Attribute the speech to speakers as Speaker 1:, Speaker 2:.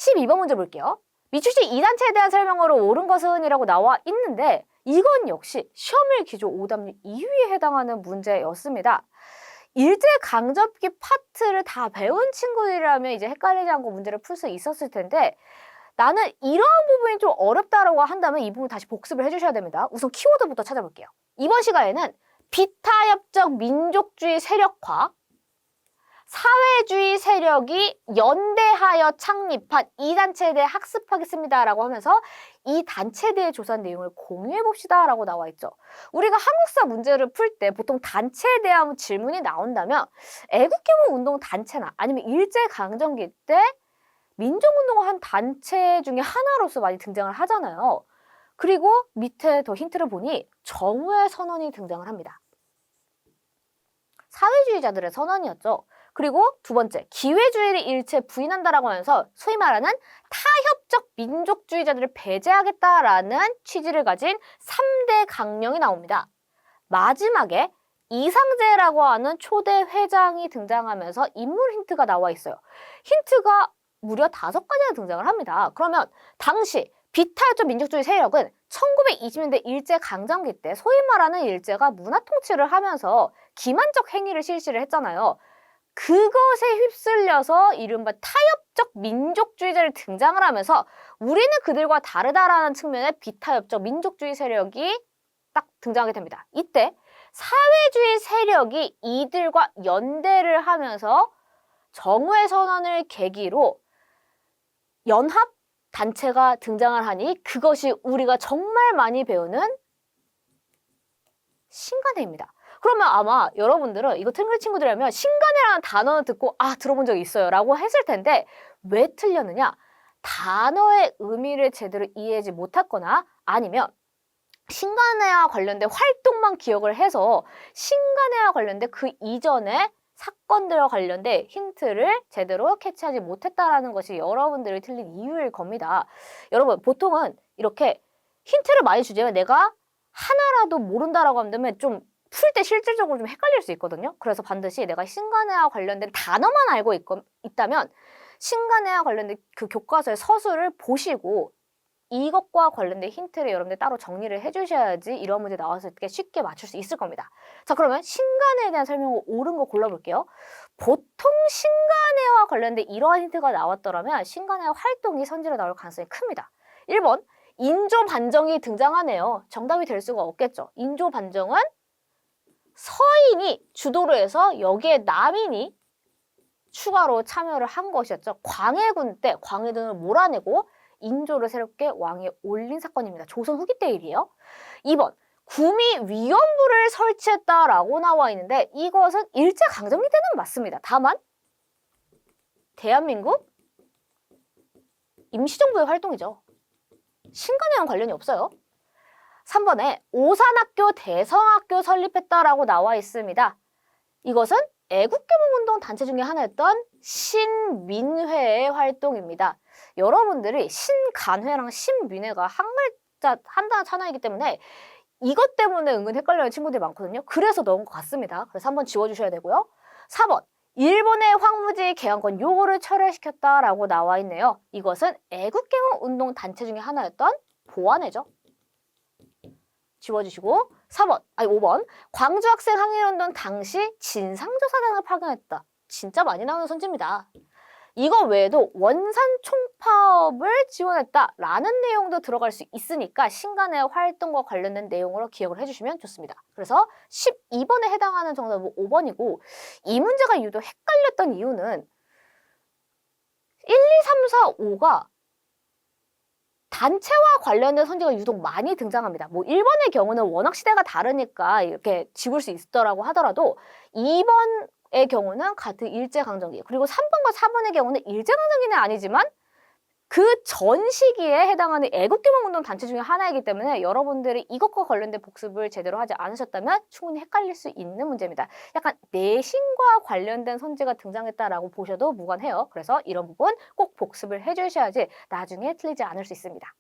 Speaker 1: 12번 문제 볼게요. 미추시 2단체에 대한 설명으로 옳은 것은 이라고 나와 있는데 이건 역시 시험일 기조 오답률 2위에 해당하는 문제였습니다. 일제강점기 파트를 다 배운 친구들이라면 이제 헷갈리지 않고 문제를 풀 수 있었을 텐데 나는 이런 부분이 좀 어렵다라고 한다면 이 부분 다시 복습을 해주셔야 됩니다. 우선 키워드부터 찾아볼게요. 이번 시간에는 비타협적 민족주의 세력화, 사회주의 세력이 연대하여 창립한 이 단체에 대해 학습하겠습니다 라고 하면서 이 단체에 대해 조사한 내용을 공유해 봅시다 라고 나와 있죠. 우리가 한국사 문제를 풀 때 보통 단체에 대한 질문이 나온다면 애국개몽운동 단체나 아니면 일제강점기 때 민족운동을 한 단체 중에 하나로서 많이 등장을 하잖아요. 그리고 밑에 더 힌트를 보니 정우의 선언이 등장을 합니다. 사회주의자들의 선언이었죠. 그리고 두 번째, 기회주의를 일체 부인한다라고 하면서 소위 말하는 타협적 민족주의자들을 배제하겠다라는 취지를 가진 3대 강령이 나옵니다. 마지막에 이상재라고 하는 초대 회장이 등장하면서 인물 힌트가 나와 있어요. 힌트가 무려 5가지나 등장을 합니다. 그러면 당시 비타협적 민족주의 세력은 1920년대 일제강점기 때 소위 말하는 일제가 문화 통치를 하면서 기만적 행위를 실시를 했잖아요. 그것에 휩쓸려서 이른바 타협적 민족주의자를 등장을 하면서 우리는 그들과 다르다라는 측면의 비타협적 민족주의 세력이 딱 등장하게 됩니다. 이때 사회주의 세력이 이들과 연대를 하면서 정우의 선언을 계기로 연합 단체가 등장을 하니 그것이 우리가 정말 많이 배우는 신간회입니다. 그러면 아마 여러분들은 이거 틀린 친구들이라면 신간회라는 단어는 듣고 들어본 적이 있어요 라고 했을 텐데 왜 틀렸느냐? 단어의 의미를 제대로 이해하지 못했거나 아니면 신간회와 관련된 활동만 기억을 해서 신간회와 관련된 그 이전에 사건들과 관련된 힌트를 제대로 캐치하지 못했다라는 것이 여러분들이 틀린 이유일 겁니다. 여러분 보통은 이렇게 힌트를 많이 주지만 내가 하나라도 모른다라고 한다면 좀 풀 때 실질적으로 좀 헷갈릴 수 있거든요. 그래서 반드시 내가 신간회와 관련된 단어만 알고 있다면 신간회와 관련된 그 교과서의 서술을 보시고 이것과 관련된 힌트를 여러분들 따로 정리를 해주셔야지 이런 문제 나왔을 때 쉽게 맞출 수 있을 겁니다. 자, 그러면 신간회에 대한 설명을 옳은 거 골라볼게요. 보통 신간회와 관련된 이러한 힌트가 나왔더라면 신간회의 활동이 선지로 나올 가능성이 큽니다. 1번, 인조반정이 등장하네요. 정답이 될 수가 없겠죠. 인조반정은 서인이 주도로 해서 여기에 남인이 추가로 참여를 한 것이었죠. 광해군 때 광해군을 몰아내고 인조를 새롭게 왕에 올린 사건입니다. 조선 후기 때 일이에요. 2번, 구미위원부를 설치했다라고 나와 있는데 이것은 일제강점기 때는 맞습니다. 다만 대한민국 임시정부의 활동이죠. 신간회와는 관련이 없어요. 3번에 오산학교 대성학교 설립했다라고 나와 있습니다. 이것은 애국개몽운동 단체 중에 하나였던 신민회의 활동입니다. 여러분들이 신간회랑 신민회가 한 글자 한 단어 차이이기 때문에 이것 때문에 은근 헷갈려하는 친구들이 많거든요. 그래서 넣은 것 같습니다. 그래서 한번 지워주셔야 되고요. 4번, 일본의 황무지 개항권 요구를 철회시켰다라고 나와 있네요. 이것은 애국개몽운동 단체 중에 하나였던 보안회죠. 지워주시고 5번, 광주학생 항일운동 당시 진상조사단을 파견했다. 진짜 많이 나오는 선지입니다. 이거 외에도 원산 총파업을 지원했다라는 내용도 들어갈 수 있으니까 신간의 활동과 관련된 내용으로 기억을 해주시면 좋습니다. 그래서 12번에 해당하는 정답은 5번이고 이 문제가 유독 헷갈렸던 이유는 1, 2, 3, 4, 5가 단체와 관련된 선지가 유독 많이 등장합니다. 뭐 1번의 경우는 워낙 시대가 다르니까 이렇게 지울 수 있더라고 하더라도 2번의 경우는 같은 일제강점기 그리고 3번과 4번의 경우는 일제강점기는 아니지만 그 전 시기에 해당하는 애국개몽운동 단체 중에 하나이기 때문에 여러분들이 이것과 관련된 복습을 제대로 하지 않으셨다면 충분히 헷갈릴 수 있는 문제입니다. 약간 내신과 관련된 선지가 등장했다라고 보셔도 무관해요. 그래서 이런 부분 꼭 복습을 해주셔야지 나중에 틀리지 않을 수 있습니다.